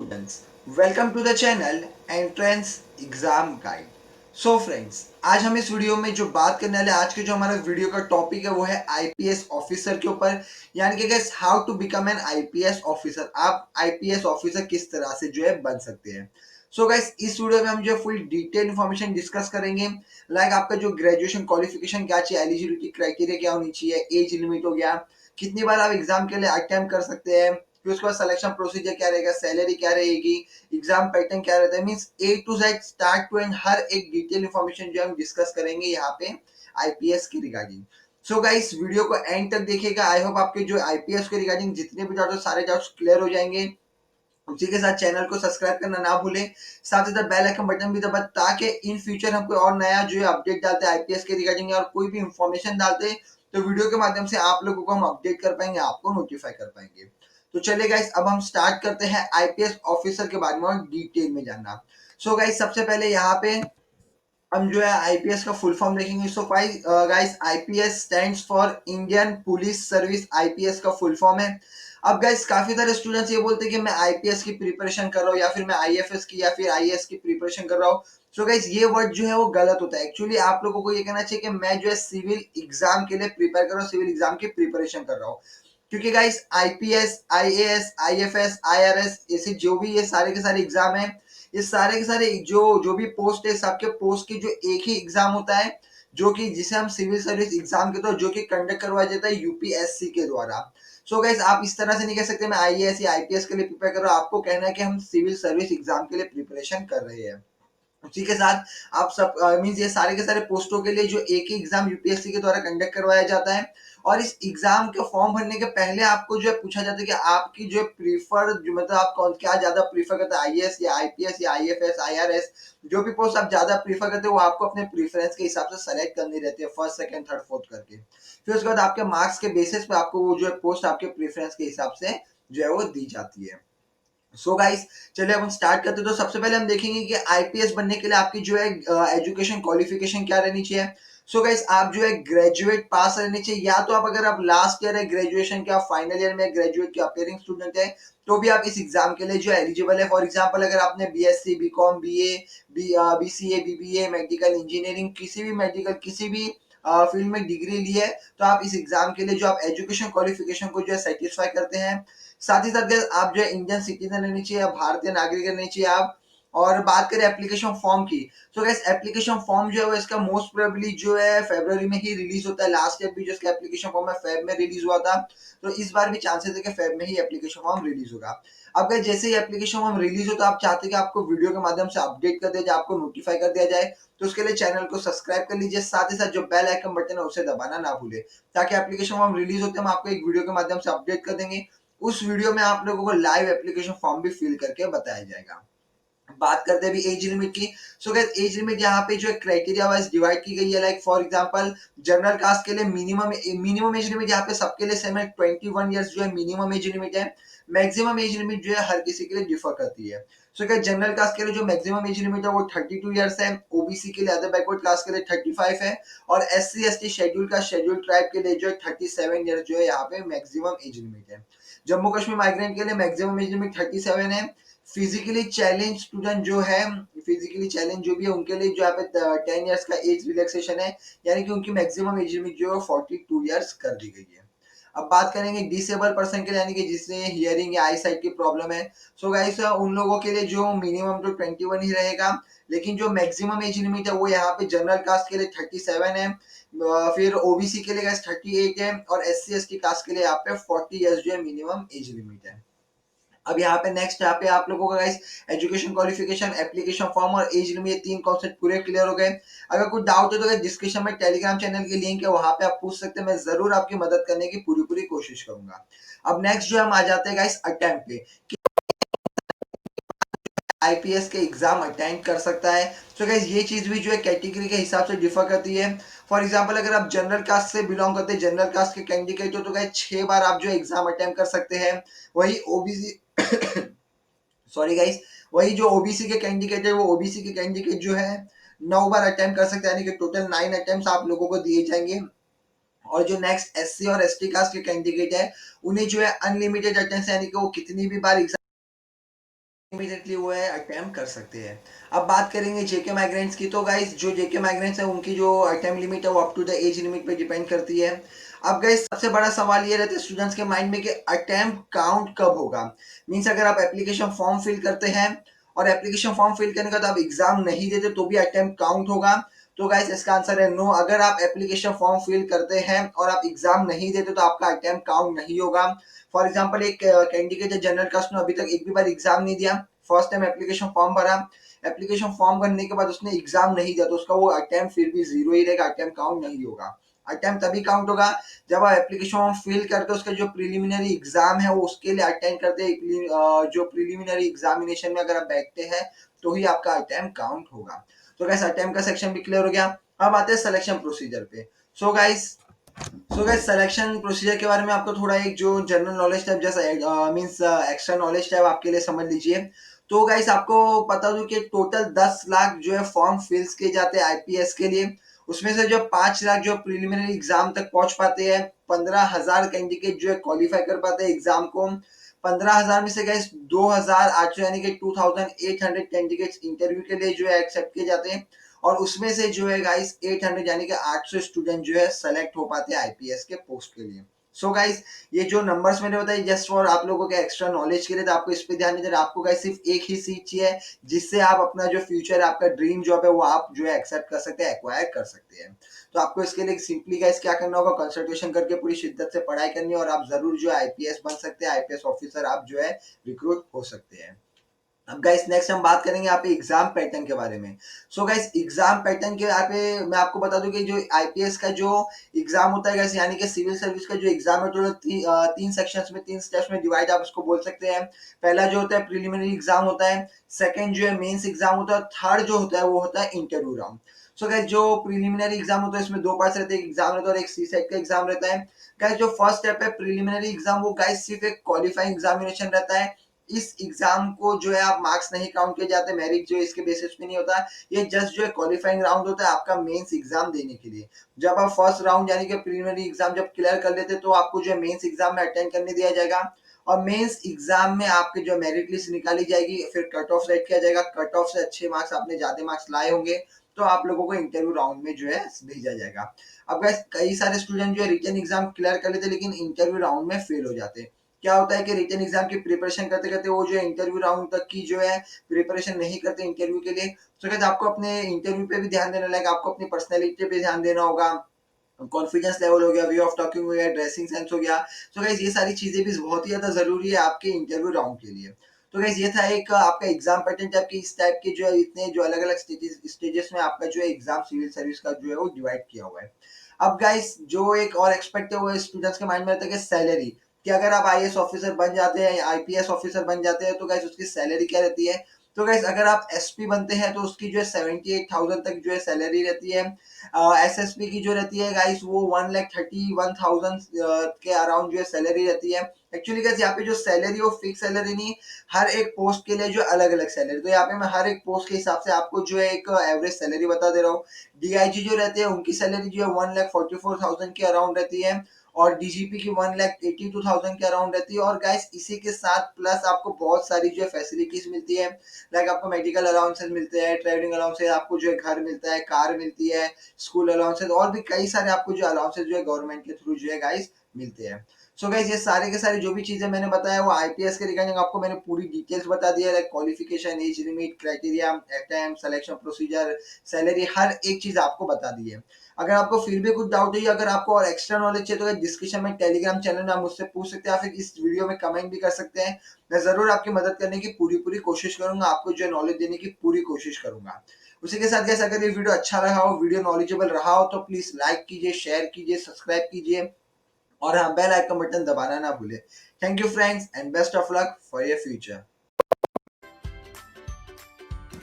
Students, welcome to the channel entrance exam guide. So friends, आज हम इस video में जो बात करने वाले आज के जो हमारा वीडियो का टॉपिक है वो है आईपीएस ऑफिसर के ऊपर। यानी कि guys, how to become an IPS officer. आप आईपीएस ऑफिसर किस तरह से जो है बन सकते हैं। सो गाइस, इस वीडियो में हम जो फुल डिटेल इन्फॉर्मेशन डिस्कस करेंगे। लाइक आपका जो ग्रेजुएशन क्वालिफिकेशन क्या चाहिए, एलिजिबिलिटी क्राइटेरिया क्या होनी चाहिए, एज लिमिट हो गया, कितनी बार आप एग्जाम के लिए अटेम्प्ट कर सकते हैं, फिर उसके बाद सिलेक्शन प्रोसीजर क्या रहेगा, सैलरी क्या रहेगी, एग्जाम पैटर्न क्या रहता है, means A to Z start to end हर एक डिटेल इन्फॉर्मेशन जो हम डिस्कस करेंगे यहाँ पे आईपीएस के रिगार्डिंग। सो गाइस, वीडियो को एंड तक देखिएगा। आई होप आपके जो आईपीएस के रिगार्डिंग जितने भी डाउट सारे डाउट्स क्लियर हो जाएंगे। उसी के साथ चैनल को सब्सक्राइब करना ना भूलें, साथ ही साथ बेल आइकन बटन भी दबा, ताकि इन फ्यूचर हम कोई और नया जो है अपडेट डालते हैं आईपीएस के रिगार्डिंग और कोई भी इंफॉर्मेशन डालते हैं तो वीडियो के माध्यम से आप लोगों को हम अपडेट कर पाएंगे, आपको नोटिफाई कर पाएंगे। तो चलिए गाइस, अब हम स्टार्ट करते हैं आईपीएस ऑफिसर के बारे में और डिटेल में जानना। सो गाइस, सबसे पहले यहाँ पे हम जो है आईपीएस का फुल फॉर्म देखेंगे। So guys, IPS stands for Indian police service. IPS का फुल फॉर्म है। अब गाइस, काफी सारे स्टूडेंट्स ये बोलते हैं कि मैं आईपीएस की प्रिपरेशन कर रहा हूँ या फिर मैं आईएफएस की या फिर आईएएस की प्रिपरेशन कर रहा हूँ। सो गाइस, ये वर्ड जो है वो गलत होता है। एक्चुअली आप लोगों को ये कहना चाहिए कि मैं जो है सिविल एग्जाम के लिए प्रिपेयर कर रहा हूँ, सिविल एग्जाम की प्रिपरेशन कर रहा हूँ। क्योंकि guys, IPS, IAS, IFS, IRS, ऐसे जो भी ये सारे के सारे एग्जाम है, ये सारे के सारे जो जो भी पोस्ट है, सबके पोस्ट की जो एक ही एग्जाम होता है, जो कि जिसे हम सिविल सर्विस एग्जाम के द्वारा जो कि कंडक्ट करवाया जाता है यूपीएससी के द्वारा। सो गाइस, आप इस तरह से नहीं कह सकते मैं आईएएस या आईपीएस के लिए प्रिपेयर कर रहा हूँ। आपको कहना है कि हम सिविल सर्विस एग्जाम के लिए प्रिपरेशन कर रहे हैं। उसी के साथ आप सब मीन्स ये सारे के सारे पोस्टों के लिए जो एक ही एग्जाम यूपीएससी के द्वारा कंडक्ट करवाया जाता है। और इस एग्जाम के फॉर्म भरने के पहले आपको जो है पूछा जाता है कि आपकी जो प्रीफर जो मतलब आप कौन क्या ज्यादा प्रीफर करते हैं, आईएएस या आईपीएस या आईएफएस, आईआरएस। जो भी पोस्ट आप ज्यादा प्रीफर करते हो वो आपको अपने प्रीफरेंस के हिसाब से सेलेक्ट करनी रहती है, फर्स्ट सेकंड थर्ड फोर्थ करके। फिर उसके बाद आपके मार्क्स के बेसिस पे आपको वो जो है पोस्ट आपके प्रीफरेंस के हिसाब से जो है वो दी जाती है। सो गाइस, चलिए अब हम स्टार्ट करते हैं। तो सबसे पहले हम देखेंगे कि आईपीएस बनने के लिए आपकी जो है एजुकेशन क्वालिफिकेशन क्या रहनी चाहिए। सो गाइस, आप जो है ग्रेजुएट पास रहनी चाहिए, या तो आप अगर आप लास्ट ईयर है ग्रेजुएशन के, आप फाइनल ईयर में ग्रेजुएट के अपियरिंग स्टूडेंट है, तो भी आप इस एग्जाम के लिए जो एलिजिबल है। फॉर एग्जाम्पल, अगर आपने BSc, BCom, BA, BCA, BBA, medical engineering, किसी भी मेडिकल किसी भी फील्ड में डिग्री ली है, तो आप इस एग्जाम के लिए जो आप एजुकेशन क्वालिफिकेशन को जो है सेटिस्फाई करते हैं। साथ ही साथ गाइस, आप जो है इंडियन सिटीजन रहनी चाहिए, भारतीय नागरिक रहनी चाहिए आप। और बात करें एप्लीकेशन फॉर्म की, तो गाइस एप्लीकेशन फॉर्म जो है वो इसका मोस्ट प्रोबेबली जो है फरवरी में ही रिलीज होता है। लास्ट ईयर भी जो इसका एप्लीकेशन फॉर्म है फेब में रिलीज हुआ था, तो इस बार भी चांसेस है कि फेब में ही एप्लीकेशन फॉर्म रिलीज होगा। अब गाइस, जैसे ही एप्लीकेशन फॉर्म रिलीज हो तो आप चाहते हैं कि आपको वीडियो के माध्यम से अपडेट कर दिया जाए, आपको नोटिफाई कर दिया जाए, तो उसके लिए चैनल को सब्सक्राइब कर लीजिए। साथ ही साथ जो बेल आइकन बटन है उसे दबाना ना भूले, ताकि एप्लीकेशन फॉर्म रिलीज होते हम आपको एक वीडियो के माध्यम से अपडेट कर देंगे। उस वीडियो में आप लोगों को लाइव एप्लीकेशन फॉर्म भी फिल करके बताया जाएगा। बात करते हैं अभी एज लिमिट की। सो गाइस, एज लिमिट यहाँ पे जो है क्राइटेरिया वाइज डिवाइड की गई है। Like for example, general caste के लिए मिनिमम एज लिमिट यहाँ पे सबके लिए सेम है, 21 ईयर्स जो है मिनिमम एज लिमिट है। मैक्सिमम एज लिमिट जो है हर किसी के लिए डिफर करती है। सो गाइस, जनरल कास्ट के लिए जो मैक्सिमम एज लिमिट है वो 32 ईयर्स है। ओबीसी के लिए, अदर बैकवर्ड कास्ट के लिए 35 है। और एससी एसटी शेड्यूल का शेड्यूल ट्राइब के लिए जो है 37 ईयर्स जो है यहाँ पे मैक्सिमम एज लिमिट है। जम्मू कश्मीर माइग्रेंट के लिए मैक्सिमम एज लिमिट 37 है। फिजिकली चैलेंज स्टूडेंट जो है, फिजिकली चैलेंज जो भी है उनके लिए जो यहाँ पे 10 इयर्स का एज रिलैक्सेशन है, यानी कि उनकी मैक्सिमम एज लिमिट जो है 42 इयर्स कर दी गई है। अब बात करेंगे डिसेबल पर्सन के लिए, यानी कि जिससे हियरिंग या आई साइट की प्रॉब्लम है। सो गाइस, उन लोगों के लिए जो मिनिमम तो 21 ही रहेगा, लेकिन जो मैक्सिमम एज लिमिट है वो यहाँ पे जनरल कास्ट के लिए 37 है। फिर ओबीसी के लिए गाइस 38 है, और एससी एसटी कास्ट के लिए यहाँ पे 40 इयर्स जो है मिनिमम एज लिमिट है। अब यहाँ पे नेक्स्ट यहाँ पे आप लोगों का guys education qualification, application form और एज लिमिट, ये तीन कॉन्सेप्ट पूरे क्लियर हो गए। अगर कुछ डाउट है तो गाइस डिस्क्रिप्शन में टेलीग्राम चैनल की लिंक है, वहां पे आप पूछ सकते हैं, मैं जरूर आपकी मदद करने की पूरी पूरी कोशिश करूंगा। अब नेक्स्ट जो हम आ जाते हैं गाइस अटेम्प्ट पे, आईपीएस के एग्जाम अटेंड कर सकता है। तो गाइस, ये चीज भी जो है कैटेगरी के हिसाब से डिफर करती है। फॉर एग्जांपल, अगर आप जनरल कास्ट से बिलोंग करते हैं, जनरल कास्ट के कैंडिडेट हो, तो गाइस 6 बार आप जो एग्जाम अटेम्प्ट कर सकते हैं। वही ओबीसी सॉरी गाइस, वही जो ओबीसी के कैंडिडेट है, वो ओबीसी के कैंडिडेट जो है 9 बार अटेम्प्ट कर सकते हैं, यानी कि टोटल 9 अटेम्प्ट आप लोगों को दिए जाएंगे। और जो नेक्स्ट एससी और एसटी कास्ट के कैंडिडेट है, उन्हें जो है अनलिमिटेड अटेम्प्ट, यानी कि वो कितनी भी बार इमीडिएटली वो है अटेम्प्ट कर सकते हैं। अब बात करेंगे जेके माइग्रेंट्स की, तो गाइस जो जेके माइग्रेंट्स है उनकी जो अटेम्प्ट लिमिट है वो up to the age limit पे डिपेंड करती है। अब गाइस सबसे बड़ा सवाल ये रहता है स्टूडेंट्स के माइंड में कि अटेम्प्ट काउंट कब होगा। मीन्स अगर आप एप्लीकेशन फॉर्म फिल करते हैं और एप्लीकेशन फॉर्म फिल करने के बाद आप एग्जाम नहीं देते तो भी अटेम्प्ट काउंट होगा। तो गाइस इसका आंसर है नो। अगर आप एप्लीकेशन फॉर्म फिल करते हैं और आप एग्जाम नहीं देते तो आपका अटेम्प्ट काउंट नहीं होगा। फॉर एग्जाम्पल एक कैंडिडेट है जनरल कास्ट में, अभी तक एक भी बार एग्जाम नहीं दिया, फर्स्ट टाइम एप्लीकेशन फॉर्म भरा, एप्लीकेशन फॉर्म भरने के बाद उसने एग्जाम नहीं दिया तो उसका वो अटेम्प्ट फिर भी जीरो ही रहेगा, अटेम्प्ट काउंट नहीं होगा। अटेम्प्ट तभी काउंट होगा जब आप एप्लीकेशन फॉर्म फिल करते हो, उसका जो प्रिलिमिनरी एग्जाम है वो उसके लिए अटेंड करते हैं, जो प्रिलिमिनरी एग्जामिनेशन में अगर आप बैठते हैं तो ही आपका अटेम्प्ट काउंट होगा। तो गाइस अटेम्प्ट का सेक्शन भी क्लियर हो गया। अब आते हैं सिलेक्शन प्रोसीजर पे। सो गाइस सिलेक्शन प्रोसीजर के बारे में आपको थोड़ा एक जो जनरल नॉलेज टाइप जैसा मींस एक्स्ट्रा नॉलेज टाइप आपके लिए समझ लीजिए। तो गाइस आपको पता हो कि टोटल 10 लाख जो है फॉर्म फिल्स किए जाते हैं आईपीएस के लिए। उसमें से जो 5 लाख जो प्रिलिमिनरी एग्जाम तक पहुंच पाते हैं, 15,000 कैंडिडेट जो है क्वालिफाई कर पाते हैं एग्जाम को। 15,000 में से गाइस 2,800 यानी कि 2,800 कैंडिडेट्स इंटरव्यू के लिए जो है एक्सेप्ट किए जाते हैं और उसमें से जो है गाइस 800 यानी कि 800 स्टूडेंट जो है सेलेक्ट हो पाते हैं आईपीएस के पोस्ट के लिए। सो गाइस ये जो नंबर्स मैंने बताए जस्ट फॉर आप लोगों के एक्स्ट्रा नॉलेज के लिए, तो आपको इस पे ध्यान नहीं देना। आपको गाइस सिर्फ एक ही सीट चाहिए जिससे आप अपना जो फ्यूचर है, आपका ड्रीम जॉब है वो आप जो है एक्सेप्ट कर सकते हैं, एक्वायर कर सकते हैं। तो आपको इसके लिए सिंपली गाइस क्या करना होगा, कंसल्टेशन करके पूरी शिद्दत से पढ़ाई करनी है और आप जरूर जो है आईपीएस बन सकते हैं, आईपीएस ऑफिसर आप जो है रिक्रूट हो सकते हैं। अब गाइस नेक्स्ट हम बात करेंगे यहाँ पे एग्जाम पैटर्न के बारे में। सो गाइस एग्जाम पैटर्न के यहाँ पे मैं आपको बता दूं कि जो आईपीएस का जो एग्जाम होता है गाइस, यानी कि सिविल सर्विस का जो एग्जाम है तो तीन सेक्शंस में, तीन स्टेप्स में डिवाइड आप उसको बोल सकते हैं। पहला जो होता है प्रिलिमिनरी एग्जाम होता है, सेकंड जो है मेंस एग्जाम होता है, थर्ड जो होता है वो होता है इंटरव्यू राउंड। सो गाइस जो प्रिलिमिनरी एग्जाम होता है इसमें दो पार्ट्स रहते हैं, एक एग्जाम रहता है और एक सी सेट का एग्जाम रहता है। गाइस जो फर्स्ट स्टेप है प्रिलिमिनरी एग्जाम, वो गाइस सिर्फ एक क्वालिफाइंग एग्जामिनेशन रहता है। इस एग्जाम को जो है आप मार्क्स नहीं काउंट किए जाते, मेरिट जो इसके बेसिस पे नहीं होता। ये जस्ट जो है क्वालिफाइंग राउंड होता है आपका मेंस एग्जाम देने के लिए। जब आप फर्स्ट राउंड यानी कि प्रीलिमिनरी एग्जाम जब क्लियर कर लेते तो आपको जो है मेंस एग्जाम में अटेंड करने दिया जाएगा और मेंस एग्जाम में आपके जो मेरिट लिस्ट निकाली जाएगी, फिर कट ऑफ सेट किया जाएगा। कट ऑफ से अच्छे मार्क्स, आपने ज्यादा मार्क्स लाए होंगे तो आप लोगों को इंटरव्यू राउंड में जो है भेजा जाएगा। अब गाइस कई सारे स्टूडेंट जो है रिटन एग्जाम क्लियर कर लेते लेकिन इंटरव्यू राउंड में फेल हो जाते हैं। क्या होता है कि रिटन एग्जाम की प्रिपरेशन करते करते वो जो है इंटरव्यू राउंड तक की जो है प्रिपरेशन नहीं करते इंटरव्यू के लिए। तो कहते आपको अपने इंटरव्यू पे भी ध्यान देना लगेगा, आपको अपनी पर्सनैलिटी पे ध्यान देना होगा, कॉन्फिडेंस लेवल हो गया, वे ऑफ टॉकिंग हो गया, ड्रेसिंग सेंस हो गया। तो गाइस ये सारी चीजें भी बहुत ही ज्यादा जरूरी है आपके इंटरव्यू राउंड के लिए। तो गाइस ये था एक आपका एग्जाम पैटर्न टाइप की, इस टाइप के जो है इतने जो अलग अलग स्टेजेस में आपका जो है एग्जाम सिविल सर्विस का जो है वो डिवाइड किया हुआ है। अब गाइस जो एक और एक्सपेक्ट है वो स्टूडेंट्स के माइंड में रहता है कि सैलरी, कि अगर आप आईएएस ऑफिसर बन जाते हैं, आईपीएस ऑफिसर बन जाते हैं तो गाइस उसकी सैलरी क्या रहती है। तो गाइस अगर आप एसपी बनते हैं तो उसकी जो है 78,000 तक जो है सैलरी रहती है। एसएसपी की जो रहती है गाइस वो 1,31,000 के अराउंड जो है सैलरी रहती है। एक्चुअली गाइस यहाँ पे जो सैलरी वो फिक्स सैलरी नहीं, हर एक पोस्ट के लिए जो अलग अलग सैलरी, तो यहाँ पे मैं हर एक पोस्ट के हिसाब से आपको जो है एक एवरेज सैलरी बता दे रहा हूँ। डीआईजी जो रहते हैं उनकी सैलरी जो है 1,44,000 के अराउंड रहती है और डीजीपी की 1,82,000 के अराउंड रहती है। और गाइस इसी के साथ प्लस आपको बहुत सारी जो है फैसिलिटीज मिलती है, लाइक आपको मेडिकल अलाउंसेस मिलते हैं, ट्रैवलिंग अलाउंसेस, आपको जो है घर मिलता है, कार मिलती है, स्कूल अलाउंसेस और भी कई सारे आपको जो अलाउंसेस जो है गवर्नमेंट के थ्रू जो है गाइस मिलते हैं। सो गाइस ये सारे के सारे जो भी चीजें मैंने बताया वो आईपीएस के रिगार्डिंग आपको मैंने पूरी डिटेल्स बता दिया, like qualification, age limit, criteria, attempt, selection procedure, salary, हर एक चीज आपको बता दी है। अगर आपको फिर भी कुछ डाउट है, अगर आपको और एक्स्ट्रा नॉलेज चाहिए तो डिस्क्रिप्शन में टेलीग्राम चैनल में आप मुझसे पूछ सकते हैं या फिर इस वीडियो में कमेंट भी कर सकते हैं। मैं जरूर आपकी मदद करने की पूरी पूरी कोशिश करूंगा, आपको जो नॉलेज देने की पूरी कोशिश करूंगा। उसी के साथ अगर ये वीडियो अच्छा लगा हो, वीडियो नॉलेजेबल रहा हो तो प्लीज लाइक कीजिए, शेयर कीजिए, सब्सक्राइब कीजिए और हाँ बेल आइकन बटन दबाना ना भूले। Thank you friends and best of luck for your future.